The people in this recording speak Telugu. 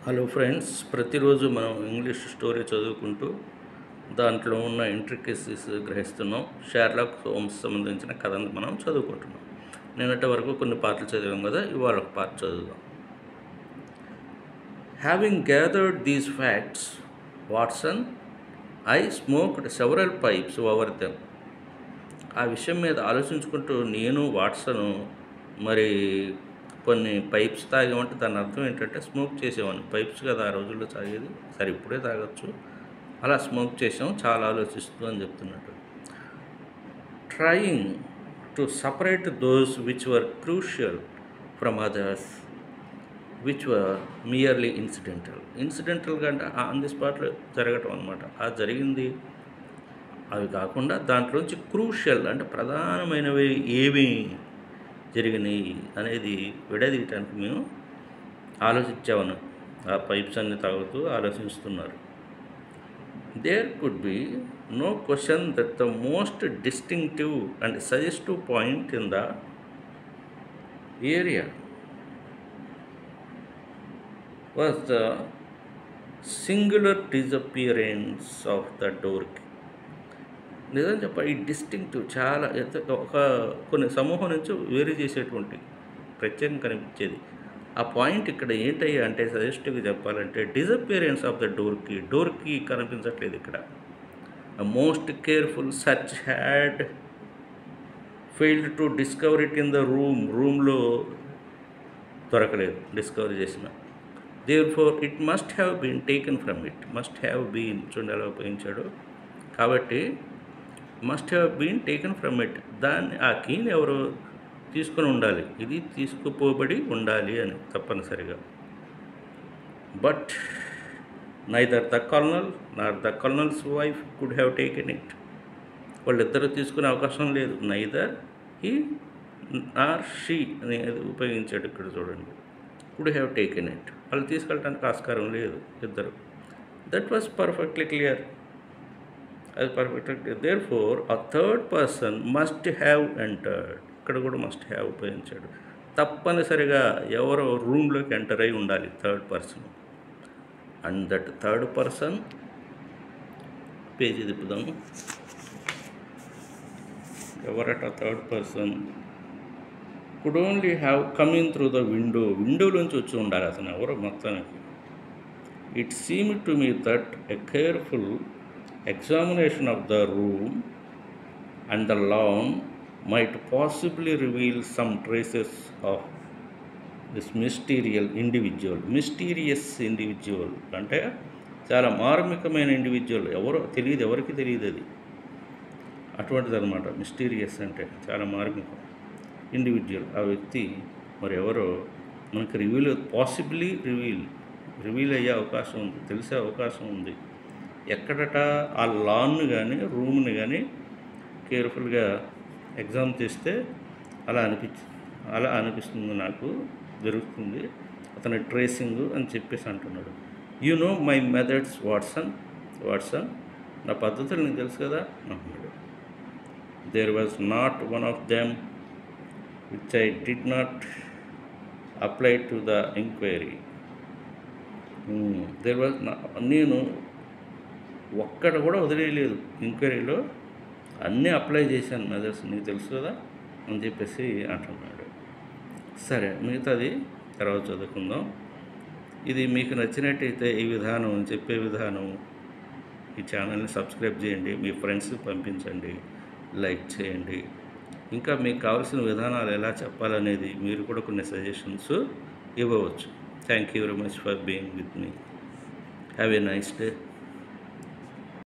హలో ఫ్రెండ్స్, ప్రతిరోజు మనం ఇంగ్లీష్ స్టోరీ చదువుకుంటూ దాంట్లో ఉన్న ఇంట్రికసీస్ గ్రహిస్తున్నాం. షెర్లాక్ హోమ్స్ సంబంధించిన కథను మనం చదువుకుంటున్నాం. నిన్నటి వరకు కొన్ని పార్ట్లు చదివాం కదా, ఇవాళ ఒక పార్ట్ చదువుదాం. Having gathered these facts, Watson, I smoked several pipes over them. ఆ విషయం మీద ఆలోచించుకుంటూ నేను వాట్సను మరి కొన్ని పైప్స్ తాగామంటే దాని అర్థం ఏంటంటే స్మోక్ చేసేవాడిని. పైప్స్ కదా ఆ రోజుల్లో తాగేది, సరే ఇప్పుడే తాగొచ్చు, అలా స్మోక్ చేసాం చాలా ఆలోచిస్తూ అని చెప్తున్నట్టు. Trying to separate those which were crucial from others which were merely ఇన్సిడెంటల్గా అంటే ఆన్ ది స్పాట్లో జరగటం అనమాట. ఆ జరిగింది అవి కాకుండా దాంట్లోంచి క్రూషియల్ అంటే ప్రధానమైనవి ఏవి జరిగినాయి అనేది విడదీయటానికి మేము ఆలోచించామని ఆ పైప్స్ అన్ని తాగుతూ ఆలోచిస్తున్నారు. There could be no question that the most distinctive and suggestive point in the area was the singular disappearance of the door key. నిజం చెప్పాలి, ఈ డిస్టింక్టివ్ చాలా ఒక కొన్ని సమూహం నుంచి వేరు చేసేటువంటి ప్రత్యేకం కనిపించేది. ఆ పాయింట్ ఇక్కడ ఏంటయ్యా అంటే సజెస్టివ్గా చెప్పాలంటే disappearance of the door key కనిపించట్లేదు ఇక్కడ. Most careful search had failed to discover it in the రూమ్లో దొరకలేదు డిస్కవర్ చేసిన. Therefore it must have been taken from it. Must have been చూడండి ఎలా ఉపయోగించాడు. కాబట్టి must have been taken from it, దాన్ని ఆ కీని ఎవరు తీసుకొని ఉండాలి, ఇది తీసుకుపోబడి ఉండాలి అని తప్పనిసరిగా. But neither the colonel nor the colonel's wife could have taken it. వాళ్ళిద్దరూ తీసుకునే అవకాశం లేదు. నైదర్ హీ నార్ షీ అని ఉపయోగించాడు ఇక్కడ చూడండి. కుడ్ హ్యావ్ టేకెన్ ఇట్, వాళ్ళు తీసుకెళ్ళడానికి ఆస్కారం లేదు ఇద్దరు. That was perfectly clear. అది perfect. Therefore a third person must have entered. ఇక్కడ కూడా మస్ట్ హ్యావ్ ఉపయోగించాడు. తప్పనిసరిగా ఎవరో రూమ్లోకి ఎంటర్ అయి ఉండాలి third person. And that third person, page తిప్పుదాము. ఎవరట third person? Could only have coming through the విండోలోంచి వచ్చి ఉండాలి అతను ఎవరో మొత్తానికి. It seemed to me that a careful examination of the room and the lawn might possibly reveal some traces of this mysterious individual అంటే చాలా మార్మికమైన ఇండివిజువల్, ఎవరో తెలియదు, ఎవరికి తెలియదు అది. అటువంటిది అనమాట మిస్టీరియస్ అంటే, చాలా మార్మికం ఇండివిజువల్. ఆ వ్యక్తి మరి ఎవరో మనకి పాసిబ్లీ రివీల్ అయ్యే అవకాశం ఉంది, తెలిసే అవకాశం ఉంది. ఎక్కడట? ఆ లాన్ను కానీ రూమ్ని కానీ కేర్ఫుల్గా ఎగ్జామ్ చేస్తే అలా అనిపిస్తుంది, నాకు జరుగుతుంది అతని ట్రేసింగ్ అని చెప్పేసి అంటున్నాడు. You know my methods Watson, నా పద్ధతులు నీకు తెలుసు కదా అంటున్నాడు. There was not one of them which I did not apply to the enquiry. నేను ఒక్కడ కూడా వదిలేయలేదు ఎంక్వైరీలో, అన్నీ అప్లై చేశాను మెథడ్స్, నీకు తెలుసు కదా అని చెప్పేసి అంటున్నాడు. సరే, మిగతాది తర్వాత చదువుకుందాం. ఇది మీకు నచ్చినట్టయితే ఈ విధానం, చెప్పే విధానం, ఈ ఛానల్ని సబ్స్క్రైబ్ చేయండి, మీ ఫ్రెండ్స్కి పంపించండి, లైక్ చేయండి. ఇంకా మీకు కావాల్సిన విధానాలు ఎలా చెప్పాలనేది మీరు కూడా కొన్ని సజెషన్స్ ఇవ్వవచ్చు. Thank you very much for being with me. Have a nice day.